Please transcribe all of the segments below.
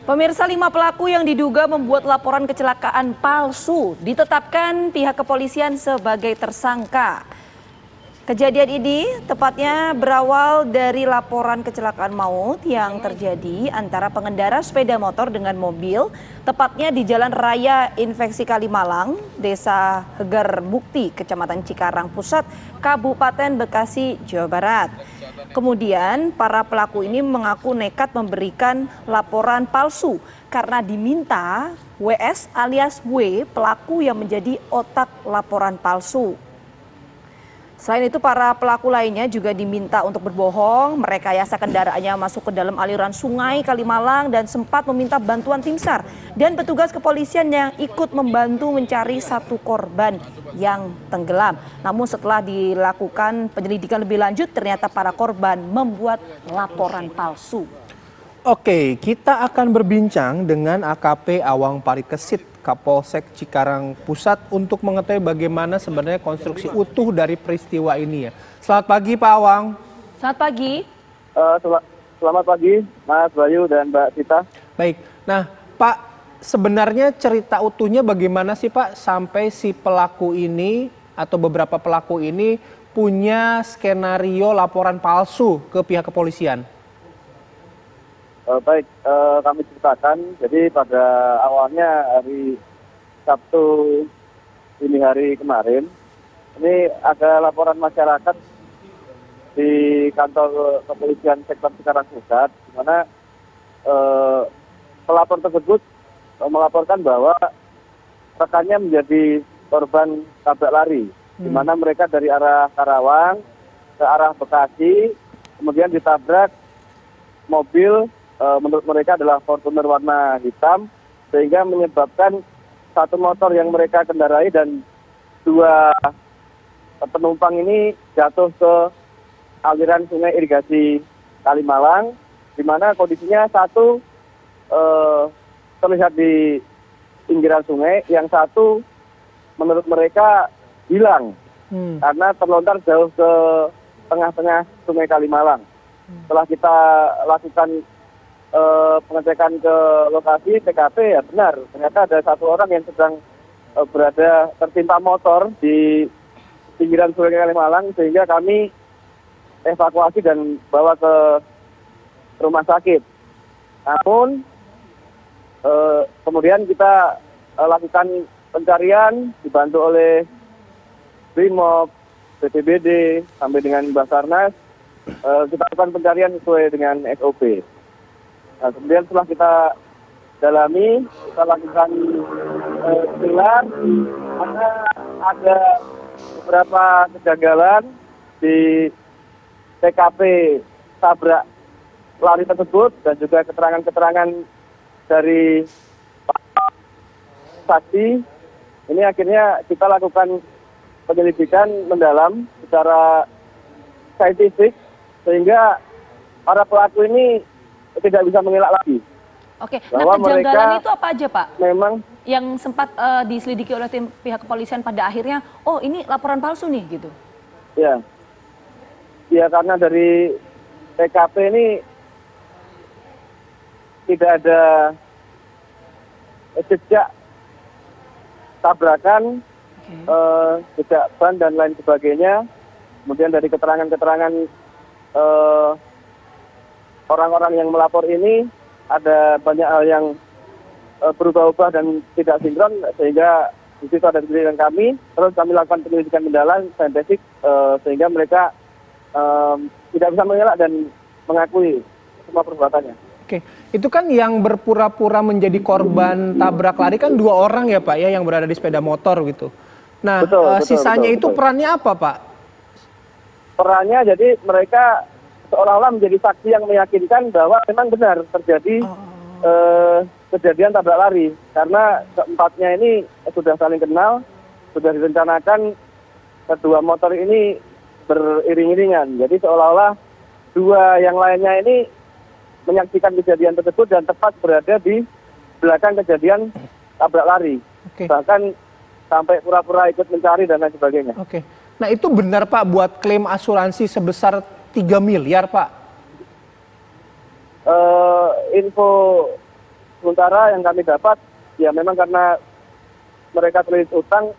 Pemirsa, 5 pelaku yang diduga membuat laporan kecelakaan palsu ditetapkan pihak kepolisian sebagai tersangka. Kejadian ini tepatnya berawal dari laporan kecelakaan maut yang terjadi antara pengendara sepeda motor dengan mobil, tepatnya di Jalan Raya Infeksi Kalimalang, Desa Hegar Bukti, Kecamatan Cikarang Pusat, Kabupaten Bekasi, Jawa Barat. Kemudian para pelaku ini mengaku nekat memberikan laporan palsu karena diminta WS alias W, pelaku yang menjadi otak laporan palsu. Selain itu, para pelaku lainnya juga diminta untuk berbohong, merekayasa kendaraannya masuk ke dalam aliran sungai Kalimalang dan sempat meminta bantuan tim SAR dan petugas kepolisian yang ikut membantu mencari satu korban yang tenggelam. Namun setelah dilakukan penyelidikan lebih lanjut, ternyata para korban membuat laporan palsu. Oke, kita akan berbincang dengan AKP Awang Parikesit, Kapolsek Cikarang Pusat untuk mengetahui bagaimana sebenarnya konstruksi utuh dari peristiwa ini ya. Selamat pagi Pak Awang. Selamat pagi. Selamat pagi Mas Bayu dan Mbak Sita. Baik, nah Pak, sebenarnya cerita utuhnya bagaimana sih Pak sampai si pelaku ini atau beberapa pelaku ini punya skenario laporan palsu ke pihak kepolisian? Baik, kami ceritakan. Jadi pada awalnya hari Sabtu dini hari kemarin, ini ada laporan masyarakat di kantor kepolisian sektor Cikarang Pusat, di mana pelapor tersebut melaporkan bahwa rekannya menjadi korban tabrak lari, di mana mereka dari arah Karawang ke arah Bekasi, kemudian ditabrak mobil. Menurut mereka adalah Fortuner warna hitam, sehingga menyebabkan satu motor yang mereka kendarai dan 2 penumpang ini jatuh ke aliran sungai irigasi Kalimalang, di mana kondisinya satu terlihat di pinggiran sungai, yang satu menurut mereka hilang karena terlontar jauh ke tengah-tengah sungai Kalimalang. Setelah kita lakukan pengecekan ke lokasi TKP, ya benar, ternyata ada satu orang yang sedang berada tertimpa motor di pinggiran sungai Kalimalang, sehingga kami evakuasi dan bawa ke rumah sakit. Namun kemudian kita lakukan pencarian dibantu oleh Brimob, BPBD sampai dengan Basarnas. Kita lakukan pencarian sesuai dengan SOP. Nah, kemudian setelah kita dalami, kita lakukan gelar, karena ada beberapa kejanggalan di TKP tabrak lari tersebut dan juga keterangan-keterangan dari saksi. Ini akhirnya kita lakukan penyelidikan mendalam secara saintifik, sehingga para pelaku ini tidak bisa mengelak lagi. Oke, nah kejanggalan itu apa aja Pak? Memang yang sempat diselidiki oleh tim pihak kepolisian pada akhirnya, oh ini laporan palsu nih gitu. ya, karena dari TKP ini tidak ada jejak tabrakan, jejak ban dan lain sebagainya. Kemudian dari keterangan-keterangan orang-orang yang melapor ini, ada banyak hal yang berubah-ubah dan tidak sinkron, sehingga di situ ada penyelidikan kami. Terus kami lakukan penyelidikan mendalam, saintifik, sehingga mereka tidak bisa mengelak dan mengakui semua perbuatannya. Oke, itu kan yang berpura-pura menjadi korban tabrak lari kan 2 orang ya Pak ya, yang berada di sepeda motor gitu. Nah, sisanya itu perannya apa Pak? Perannya jadi mereka seolah-olah menjadi saksi yang meyakinkan bahwa memang benar terjadi kejadian tabrak lari, karena keempatnya ini sudah saling kenal, sudah direncanakan kedua motor ini beriring-iringan. Jadi seolah-olah 2 yang lainnya ini menyaksikan kejadian tersebut dan tepat berada di belakang kejadian tabrak lari. Bahkan sampai pura-pura ikut mencari dan lain sebagainya. Nah itu benar Pak buat klaim asuransi sebesar 3 miliar Pak? info sementara yang kami dapat, ya memang karena mereka terlilit utang,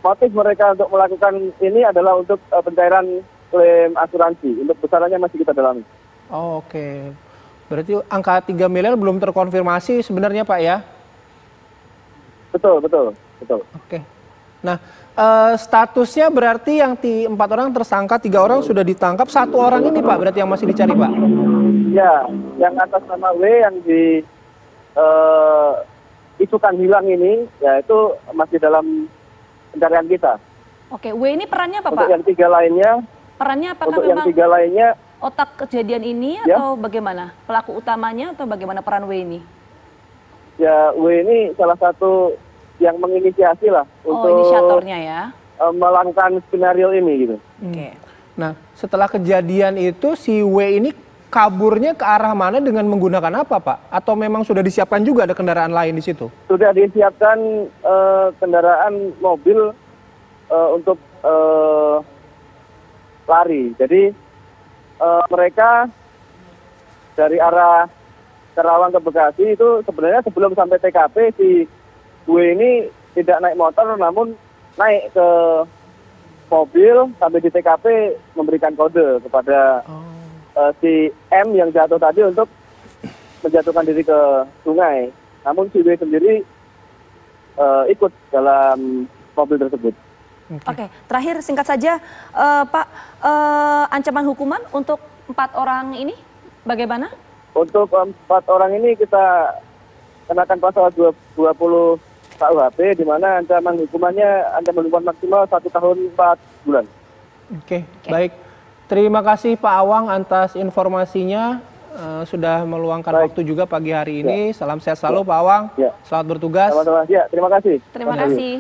motif mereka untuk melakukan ini adalah untuk pencairan klaim asuransi. Untuk besarannya masih kita dalami. Oh, oke. Berarti angka 3 miliar belum terkonfirmasi sebenarnya Pak ya? Betul. Oke. Nah, statusnya berarti yang 4 orang tersangka, 3 orang sudah ditangkap, 1 orang ini Pak berarti yang masih dicari Pak? Ya, yang atas nama W yang isukan hilang ini, ya itu masih dalam pencarian kita. Oke, W ini perannya apa Untuk Pak? yang 3 lainnya, Perannya apakah untuk yang memang 3 lainnya, otak kejadian ini Ya. atau bagaimana? Pelaku utamanya atau bagaimana peran W ini? ya W ini salah satu yang menginisiasi lah Oh, untuk inisiatornya ya. melakukan skenario ini gitu. Oke. Nah, setelah kejadian itu si W ini kaburnya ke arah mana dengan menggunakan apa Pak? Atau memang sudah disiapkan juga ada kendaraan lain di situ? Sudah disiapkan kendaraan mobil untuk lari. Jadi mereka dari arah Karawang ke Bekasi itu sebenarnya sebelum sampai TKP si gue ini tidak naik motor namun naik ke mobil sampai di TKP memberikan kode kepada si M yang jatuh tadi untuk menjatuhkan diri ke sungai. Namun si W sendiri ikut dalam mobil tersebut. Oke, terakhir singkat saja Pak, ancaman hukuman untuk 4 orang ini bagaimana? Untuk 4 orang ini kita kenakan pasal 20 KUHP di mana ancaman hukuman maksimal 1 tahun 4 bulan. Oke, baik. Terima kasih Pak Awang atas informasinya. Sudah meluangkan Baik. waktu juga pagi hari ini. Salam sehat selalu Pak Awang. Ya. Selamat bertugas. Sama-sama. Ya, terima kasih. Terima kasih.